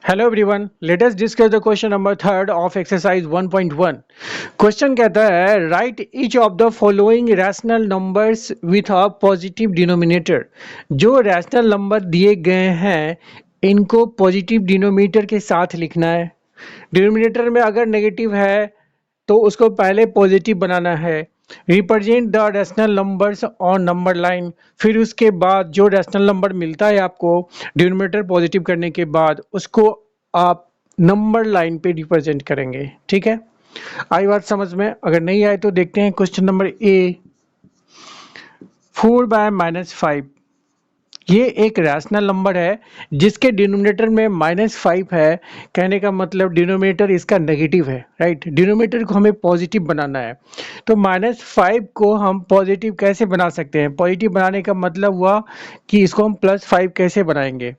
Hello everyone, let us discuss the question number third of exercise 1.1. Question कहता है write each of the following rational numbers with a positive denominator. जो rational number दिए गए हैं इनको positive denominator के साथ लिखना है. Denominator में अगर negative है तो उसको पहले पॉजिटिव बनाना है. Represent the rational numbers on number line. फिर उसके बाद जो रैशनल नंबर मिलता है आपको डिनोमिनेटर पॉजिटिव करने के बाद उसको आप नंबर लाइन पे रिप्रेजेंट करेंगे. ठीक है, आई बात समझ में? अगर नहीं आए तो देखते हैं क्वेश्चन नंबर ए. 4/-5 ये एक रैशनल नंबर है जिसके डिनोमिनेटर में -5 है. कहने का मतलब डिनोमिनेटर इसका नेगेटिव है, राइट. डिनोमिनेटर को हमें पॉजिटिव बनाना है तो -5 को हम पॉजिटिव कैसे बना सकते हैं? पॉजिटिव बनाने का मतलब हुआ कि इसको हम +5 कैसे बनाएंगे.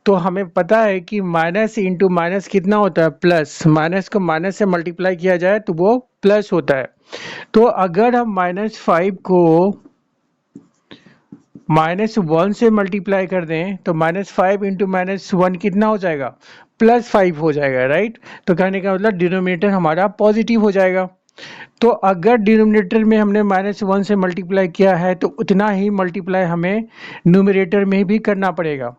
तो हमें पता है कि माइनस इंटू माइनस कितना होता है? प्लस. माइनस को माइनस से मल्टीप्लाई किया जाए तो वो प्लस होता है. तो अगर हम -5 को -1 से मल्टीप्लाई कर दें तो -5 इंटू -1 कितना हो जाएगा? +5 हो जाएगा, राइट. तो कहने का मतलब डिनोमिनेटर हमारा पॉजिटिव हो जाएगा. तो अगर डिनोमिनेटर में हमने -1 से मल्टीप्लाई किया है तो उतना ही मल्टीप्लाई हमें न्यूमरेटर में भी करना पड़ेगा.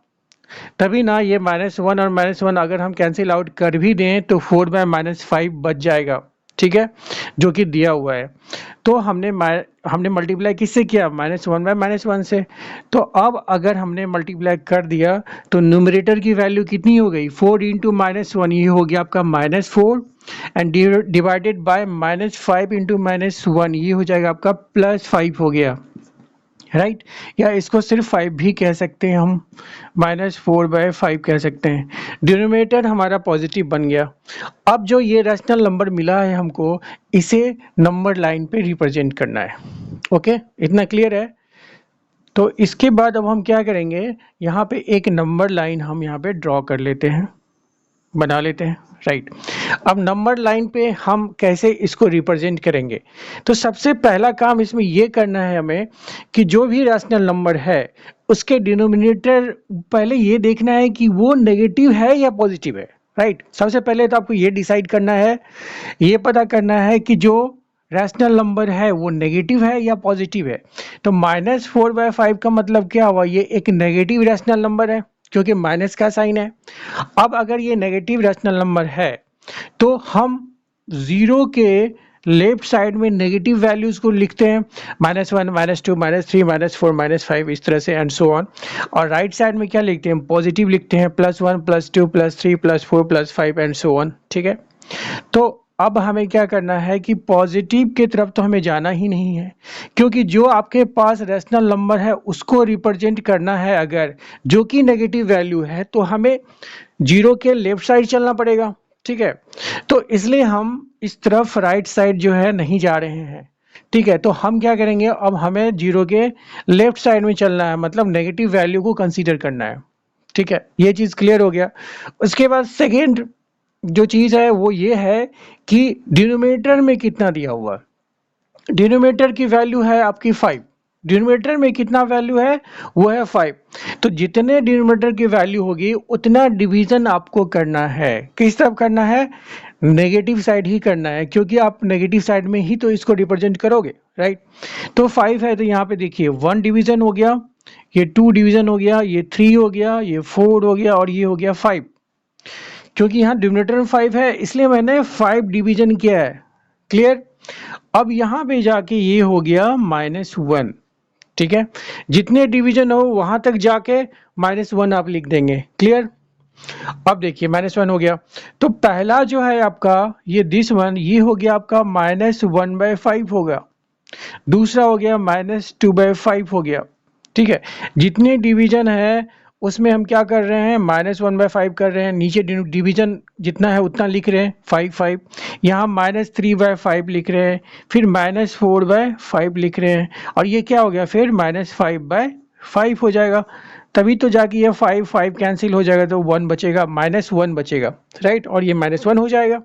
तभी ना ये -1 और -1 अगर हम कैंसिल आउट कर भी दें तो 4/-5 बच जाएगा. ठीक है, जो कि दिया हुआ है. तो हमने मल्टीप्लाई किससे किया? -1/-1 से. तो अब अगर हमने मल्टीप्लाई कर दिया तो न्यूमरेटर की वैल्यू कितनी हो गई? 4 इंटू -1 ये हो गया आपका -4 एंड डिवाइडेड बाय -5 इंटू -1 ये हो जाएगा आपका +5 हो गया, राइट. या इसको सिर्फ 5 भी कह सकते हैं हम, -4/5 कह सकते हैं. डिनोमिनेटर हमारा पॉजिटिव बन गया. अब जो ये रैशनल नंबर मिला है हमको इसे नंबर लाइन पे रिप्रेजेंट करना है. ओके, इतना क्लियर है? तो इसके बाद अब हम क्या करेंगे, यहाँ पे एक नंबर लाइन हम यहाँ पे ड्रॉ कर लेते हैं, बना लेते हैं, राइट. अब नंबर लाइन पे हम कैसे इसको रिप्रेजेंट करेंगे? तो सबसे पहला काम इसमें ये करना है हमें कि जो भी रैशनल नंबर है उसके डिनोमिनेटर पहले ये देखना है कि वो नेगेटिव है या पॉजिटिव है, राइट. सबसे पहले तो आपको ये डिसाइड करना है, ये पता करना है कि जो रैशनल नंबर है वो नेगेटिव है या पॉजिटिव है. तो -4/5 का मतलब क्या हुआ? ये एक नेगेटिव रैशनल नंबर है क्योंकि माइनस का साइन है. अब अगर ये नेगेटिव रैशनल नंबर है तो हम जीरो के लेफ्ट साइड में नेगेटिव वैल्यूज को लिखते हैं, -1 -2 -3 -4 -5 इस तरह से एंड सो ऑन. और राइट साइड में क्या लिखते हैं? पॉजिटिव लिखते हैं, +1 +2 +3 +4 +5 एंड सो ऑन. ठीक है, तो अब हमें क्या करना है कि पॉजिटिव की तरफ तो हमें जाना ही नहीं है क्योंकि जो आपके पास रैशनल नंबर है उसको रिप्रेजेंट करना है अगर जो कि नेगेटिव वैल्यू है तो हमें जीरो के लेफ्ट साइड चलना पड़ेगा. ठीक है, तो इसलिए हम इस तरफ राइट साइड जो है नहीं जा रहे हैं. ठीक है, तो हम क्या करेंगे, अब हमें जीरो के लेफ्ट साइड में चलना है, मतलब नेगेटिव वैल्यू को कंसीडर करना है. ठीक है, ये चीज़ क्लियर हो गया. उसके बाद सेकेंड जो चीज़ है वो ये है कि डिनोमिनेटर में कितना दिया हुआ. डिनोमिनेटर की वैल्यू है आपकी 5. डिनोमिनेटर में कितना वैल्यू है? वो है 5. तो जितने डिनोमिनेटर की वैल्यू होगी उतना डिवीजन आपको करना है. किस तरफ करना है? नेगेटिव साइड ही करना है क्योंकि आप नेगेटिव साइड में ही तो इसको रिप्रेजेंट करोगे, राइट. तो 5 है तो यहाँ पे देखिए 1 डिवीजन हो गया, ये 2 डिवीजन हो गया, ये 3 हो गया, ये 4 हो गया और ये हो गया 5. क्योंकि यहाँ डिनोमिनेटर में 5 है इसलिए मैंने 5 डिवीजन किया है. क्लियर? अब यहाँ पे जाके ये हो गया -1. ठीक है, जितने डिवीजन हो वहां तक जाके -1 आप लिख देंगे. क्लियर? अब देखिए -1 हो गया तो पहला जो है आपका ये दिस वन ये हो गया आपका -1/5 होगा. दूसरा हो गया -2/5 हो गया. ठीक है, जितने डिवीजन है उसमें हम क्या कर रहे हैं? -1/5 कर रहे हैं. नीचे डिवीजन जितना है उतना लिख रहे हैं 5 यहाँ -3/5 लिख रहे हैं, फिर -4/5 लिख रहे हैं और ये क्या हो गया फिर -5/5 हो जाएगा. तभी तो जाके ये 5 कैंसिल हो जाएगा तो 1 बचेगा, -1 बचेगा, राइट. और ये -1 हो जाएगा.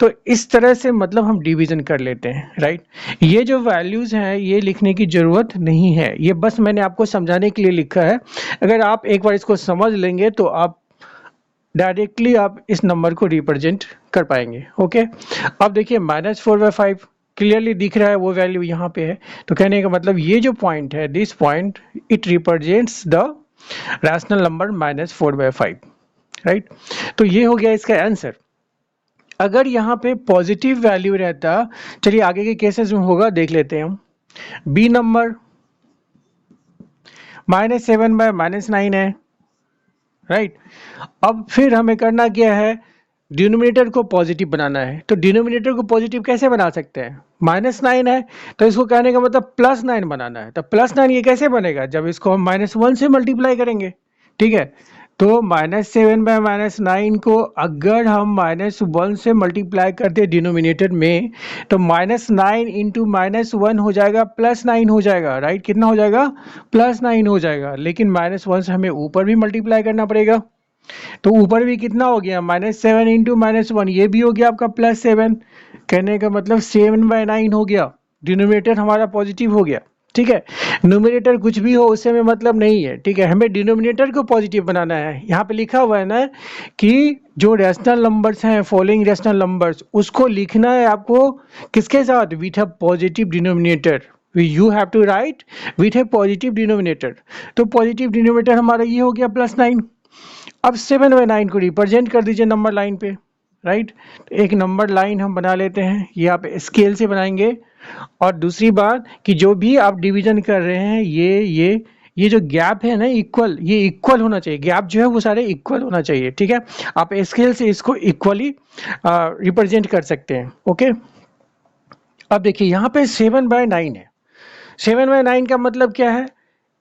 तो इस तरह से मतलब हम डिवीजन कर लेते हैं, राइट. ये जो वैल्यूज हैं ये लिखने की जरूरत नहीं है, ये बस मैंने आपको समझाने के लिए लिखा है. अगर आप एक बार इसको समझ लेंगे तो आप डायरेक्टली आप इस नंबर को रिप्रेजेंट कर पाएंगे। ओके, अब देखिए -4/5 क्लियरली दिख रहा है, वो वैल्यू यहाँ पे है। तो कहने का मतलब ये जो पॉइंट है, this point it represents the rational number -4/5, right. तो ये हो गया इसका आंसर। अगर यहाँ पे पॉजिटिव वैल्यू रहता, चलिए आगे के केसेस में होगा देख लेते हैं हम। बी नंबर -7/-9 है, राइट। अब फिर हमें करना क्या है, डिनोमिनेटर को पॉजिटिव बनाना है। तो डिनोमिनेटर को पॉजिटिव कैसे बना सकते हैं, -9 है तो इसको कहने का मतलब +9 बनाना है। तो +9 ये कैसे बनेगा, जब इसको हम -1 से मल्टीप्लाई करेंगे, ठीक है। तो -7/-9 को अगर हम -1 से मल्टीप्लाई करते हैं डिनोमिनेटर में, तो -9 इंटू -1 हो जाएगा +9 हो जाएगा, राइट। कितना हो जाएगा, +9 हो जाएगा। लेकिन -1 से हमें ऊपर भी मल्टीप्लाई करना पड़ेगा। तो ऊपर भी कितना हो गया, -7 इंटू -1, ये भी हो गया आपका +7। कहने का मतलब 7/9 हो गया, डिनोमिनेटर हमारा पॉजिटिव हो गया, ठीक है। न्यूमरेटर कुछ भी हो उससे हमें मतलब नहीं है, ठीक है। हमें डिनोमिनेटर को पॉजिटिव बनाना है। यहाँ पे लिखा हुआ है ना कि जो रैशनल नंबर्स हैं, फॉलोइंग रैशनल नंबर्स, उसको लिखना है आपको किसके साथ, with a positive denominator. You have to write with a positive denominator. तो पॉजिटिव डिनोमिनेटर हमारा ये हो गया +9। अब 7/9 को रिप्रेजेंट कर दीजिए नंबर लाइन पे, राइट। तो एक नंबर लाइन हम बना लेते हैं, ये आप स्केल से बनाएंगे। और दूसरी बात कि जो भी आप डिवीजन कर रहे हैं, ये जो गैप है ना, इक्वल, ये इक्वल होना चाहिए। गैप जो है वो सारे इक्वल होना चाहिए, ठीक है। आप स्केल से इसको इक्वली रिप्रेजेंट कर सकते हैं। ओके, अब देखिए यहाँ पे 7/9 है। 7/9 का मतलब क्या है,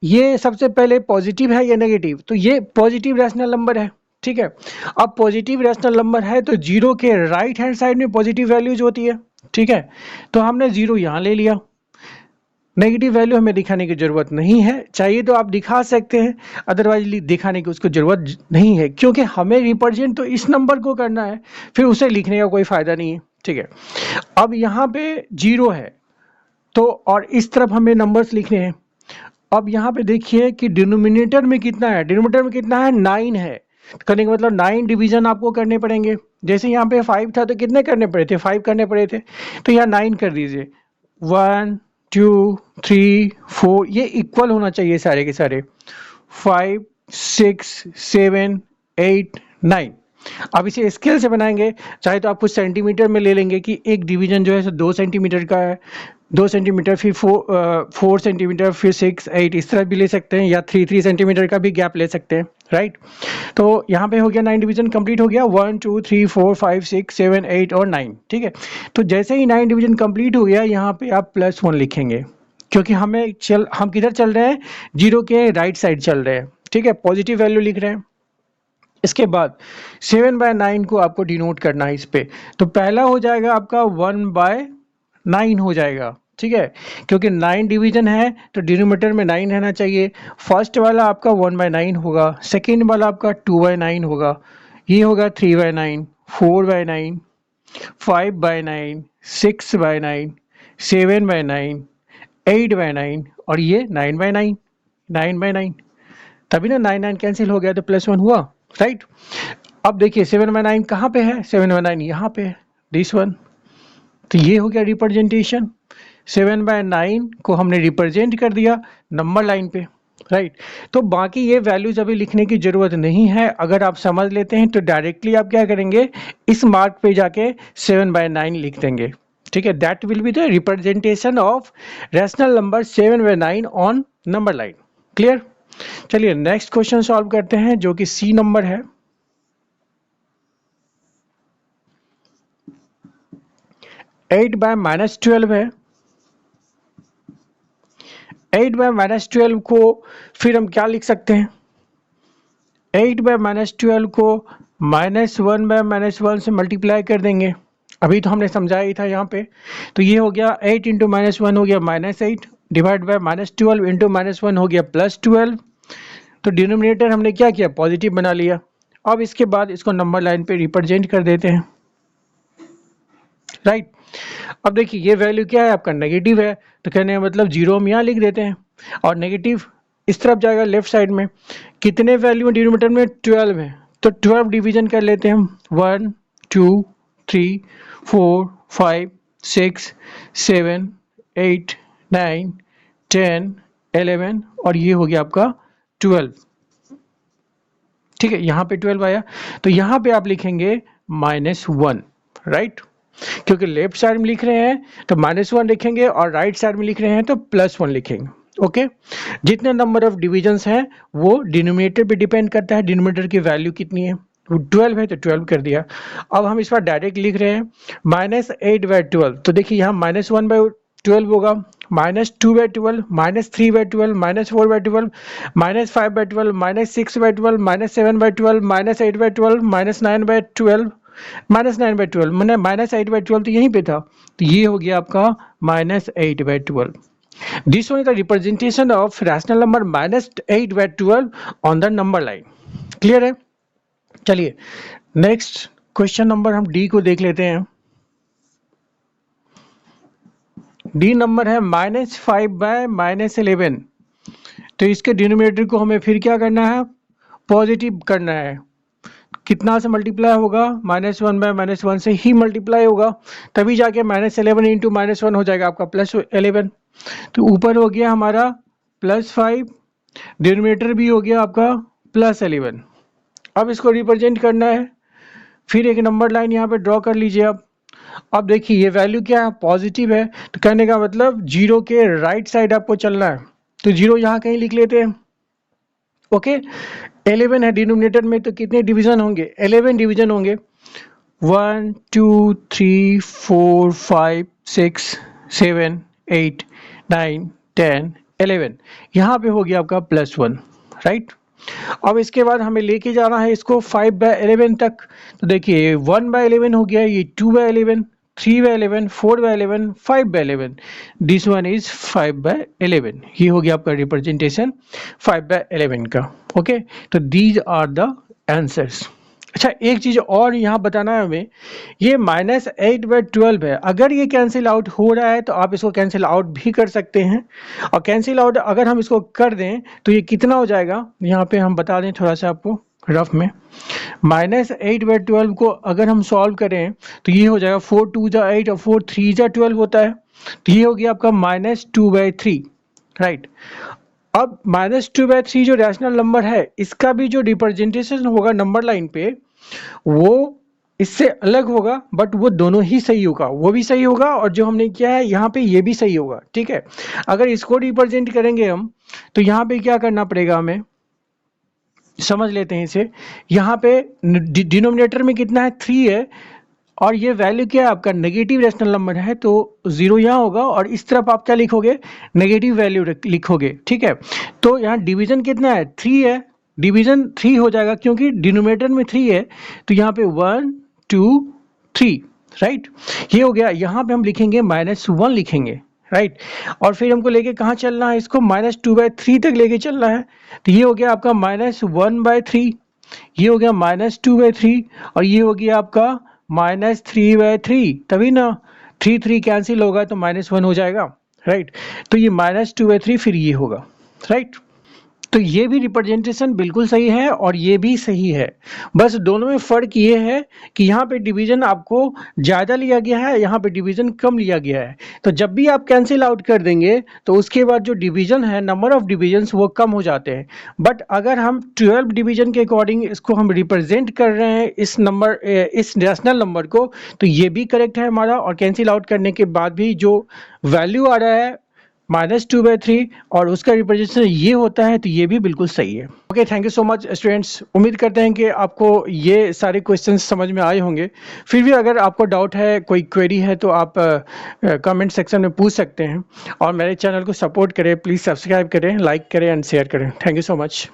ये सबसे पहले पॉजिटिव है या नेगेटिव, तो ये पॉजिटिव रैशनल नंबर है, ठीक है। अब पॉजिटिव रैशनल नंबर है तो जीरो के राइट हैंड साइड में पॉजिटिव वैल्यूज होती है, ठीक है। तो हमने जीरो यहाँ ले लिया, नेगेटिव वैल्यू हमें दिखाने की जरूरत नहीं है। चाहिए तो आप दिखा सकते हैं, अदरवाइज दिखाने की उसको जरूरत नहीं है, क्योंकि हमें रिप्रेजेंट तो इस नंबर को करना है, फिर उसे लिखने का कोई फायदा नहीं है, ठीक है। अब यहाँ पे जीरो है तो, और इस तरफ हमें नंबर्स लिखने हैं। अब यहाँ पे देखिए कि डिनोमिनेटर में कितना है, डिनोमिनेटर में कितना है, 9 है। करने का मतलब 9 डिवीजन आपको करने पड़ेंगे। जैसे यहाँ पे 5 था तो कितने करने पड़े थे, 5 करने पड़े थे। तो यहाँ 9 कर दीजिए, 1 2 3 4, ये इक्वल होना चाहिए सारे के सारे, 5 6 7 8 9। अब इसे स्केल से बनाएंगे, चाहे तो आप कुछ सेंटीमीटर में ले लेंगे कि एक डिवीजन जो है 2 सेंटीमीटर का है, 2 सेंटीमीटर, फिर 4 सेंटीमीटर, फिर 6 8, इस तरह भी ले सकते हैं, या 3 सेंटीमीटर का भी गैप ले सकते हैं, राइट। तो यहाँ पे हो गया 9 डिवीजन कंप्लीट हो गया, 1 2 3 4 5 6 7 8 और 9, ठीक है। तो जैसे ही 9 डिवीजन कंप्लीट हो गया, यहाँ पे आप +1 लिखेंगे, क्योंकि हम किधर चल रहे हैं, जीरो के राइट साइड चल रहे हैं, ठीक है, पॉजिटिव वैल्यू लिख रहे हैं। इसके बाद 7/9 को आपको डिनोट करना है इस पे, तो पहला हो जाएगा आपका 1/9 हो जाएगा, ठीक है, क्योंकि 9 डिवीजन है तो डिनोमिनेटर में 9 रहना चाहिए। फर्स्ट वाला आपका 1/9 होगा, सेकेंड वाला आपका 2/9 होगा, ये होगा 3/9, 4/9, 5/9, 6/9, 7/9, 8/9 और ये 9/9, 9/9। तभी ना 9 कैंसिल हो गया तो +1 हुआ, राइट। अब देखिए 7/9 कहाँ पे है, 7/9 यहाँ पे है, दिस वन। तो ये हो गया रिप्रेजेंटेशन, 7/9 को हमने रिप्रेजेंट कर दिया नंबर लाइन पे, राइट। तो बाकी ये वैल्यूज अभी लिखने की जरूरत नहीं है, अगर आप समझ लेते हैं तो डायरेक्टली आप क्या करेंगे, इस मार्क पे जाके 7/9 लिख देंगे, ठीक है। That will be the representation of rational number 7/9 on number line. Clear. चलिए नेक्स्ट क्वेश्चन सॉल्व करते हैं, जो कि सी नंबर है। 8/-12 है। 8/-12 को फिर हम क्या लिख सकते हैं, 8/-12 को -1/-1 से मल्टीप्लाई कर देंगे। अभी तो हमने समझाया ही था यहाँ पे। तो ये हो गया 8 इंटू -1 हो गया -8, डिवाइड बाय -12 इंटू -1 हो गया +12। तो डिनोमिनेटर हमने क्या किया, पॉजिटिव बना लिया। अब इसके बाद इसको नंबर लाइन पे रिप्रेजेंट कर देते हैं, राइट। अब देखिए ये वैल्यू क्या है आपका, नेगेटिव है, तो कहने का मतलब जीरो हम यहाँ लिख देते हैं, और नेगेटिव इस तरफ जाएगा लेफ्ट साइड में। कितने वैल्यू डिनोमिनेटर में, 12 है, तो 12 डिवीजन कर लेते हैं हम, 1 2 3 4 5 6 7 8 9 10 11 और ये हो गया आपका 12। ठीक है, यहाँ पे 12 आया, तो यहाँ पे आप लिखेंगे -1, राइट, क्योंकि लेफ्ट साइड में लिख रहे हैं तो -1 लिखेंगे और राइट साइड में लिख रहे हैं तो +1 लिखेंगे। ओके, जितने नंबर ऑफ डिविजन्स हैं वो डिनोमिनेटर पे डिपेंड करता है, डिनोमिनेटर की वैल्यू कितनी है, 12 है तो 12 कर दिया। अब हम इस बार डायरेक्ट लिख रहे हैं -8/12, तो देखिए यहाँ -1/12 होगा, -2/12, -3/12, -4/12, -5/12, -6/12, -7/12, -8/12, -9/12, -9/12 मैंने -8/12 तो यहीं पे था, तो ये हो गया आपका -8/12। This one is the representation of rational number -8/12 on the number line. Clear है? चलिए नेक्स्ट क्वेश्चन नंबर हम डी को देख लेते हैं। डी नंबर है -5/-11, तो इसके डिनोमिनेटर को हमें फिर क्या करना है, पॉजिटिव करना है। कितना से मल्टीप्लाई होगा, -1/-1 से ही मल्टीप्लाई होगा, तभी जाके -11 इंटू -1 हो जाएगा आपका +11। तो ऊपर हो गया हमारा +5, डिनोमिनेटर भी हो गया आपका +11। अब इसको रिप्रेजेंट करना है, फिर एक नंबर लाइन यहाँ पे ड्रॉ कर लीजिए आप। अब देखिए ये वैल्यू क्या है, पॉजिटिव है, तो कहने का मतलब जीरो के राइट साइड आपको चलना है, तो जीरो यहाँ कहीं लिख लेते हैं। ओके, 11 है डिनोमिनेटर में, तो कितने डिवीजन होंगे, 11 डिवीजन होंगे, 1 2 3 4 5 6 7 8 9 10 11, यहाँ पे हो गया आपका +1, राइट। अब इसके बाद हमें लेके जाना है इसको 5/11 तक, तो देखिए 1/11 हो गया, ये 2/11, 3/11, 4/11, 5/11, दिस वन इज 5/11, ये हो गया आपका रिप्रेजेंटेशन 5/11 का। ओके, तो दीज आर द आंसर्स। अच्छा, एक चीज और यहाँ बताना है हमें, ये -8/12 है, अगर ये कैंसिल आउट हो रहा है तो आप इसको कैंसिल आउट भी कर सकते हैं, और कैंसिल आउट अगर हम इसको कर दें तो ये कितना हो जाएगा, यहाँ पे हम बता दें थोड़ा सा आपको रफ में। -8/12 को अगर हम सॉल्व करें तो ये हो जाएगा 4 2 जा 8 और 4 3 जा 12 होता है, तो ये हो गया आपका -2/3, राइट। अब -2/3 जो रैशनल नंबर है, इसका भी जो रिप्रेजेंटेशन होगा नंबर लाइन पे वो इससे अलग होगा, बट वो दोनों ही सही होगा, वो भी सही होगा और जो हमने किया है यहाँ पे ये भी सही होगा। ठीक है, अगर इसको रिप्रेजेंट करेंगे हम तो यहाँ पे क्या करना पड़ेगा हमें, समझ लेते हैं इसे। यहाँ पे डिनोमिनेटर में कितना है, 3 है, और ये वैल्यू क्या है आपका, नेगेटिव रैशनल नंबर है, तो 0 यहाँ होगा और इस तरफ आप क्या लिखोगे, नेगेटिव वैल्यू लिखोगे। ठीक है, तो यहाँ डिवीजन कितना है, 3 है, डिवीजन 3 हो जाएगा क्योंकि डिनोमिनेटर में 3 है, तो यहाँ पे 1 2 3, राइट, ये हो गया। यहाँ पे हम लिखेंगे -1 लिखेंगे, राइट, और फिर हमको लेके कहाँ चलना है, इसको -2/3 तक लेके चलना है, तो ये हो गया आपका -1/3, ये हो गया -2/3 और ये हो गया आपका -3/3, तभी ना 3 3 कैंसिल होगा तो -1 हो जाएगा, राइट। तो ये -2/3 फिर ये होगा, राइट। तो ये भी रिप्रेजेंटेशन बिल्कुल सही है और ये भी सही है, बस दोनों में फ़र्क ये है कि यहाँ पे डिवीज़न आपको ज़्यादा लिया गया है, यहाँ पे डिवीज़न कम लिया गया है। तो जब भी आप कैंसिल आउट कर देंगे तो उसके बाद जो डिवीज़न है, नंबर ऑफ डिवीजन्स वो कम हो जाते हैं। बट अगर हम 12 डिवीज़न के अकॉर्डिंग इसको हम रिप्रेजेंट कर रहे हैं इस नंबर, इस रैशनल नंबर को, तो ये भी करेक्ट है हमारा, और कैंसिल आउट करने के बाद भी जो वैल्यू आ रहा है -2/3 और उसका रिप्रेजेंटेशन ये होता है, तो ये भी बिल्कुल सही है। Okay, thank you so much students, उम्मीद करते हैं कि आपको ये सारे क्वेश्चंस समझ में आए होंगे। फिर भी अगर आपको डाउट है, कोई क्वेरी है, तो आप कमेंट सेक्शन में पूछ सकते हैं, और मेरे चैनल को सपोर्ट करें, प्लीज़ सब्सक्राइब करें, लाइक करें एंड शेयर करें। Thank you so much.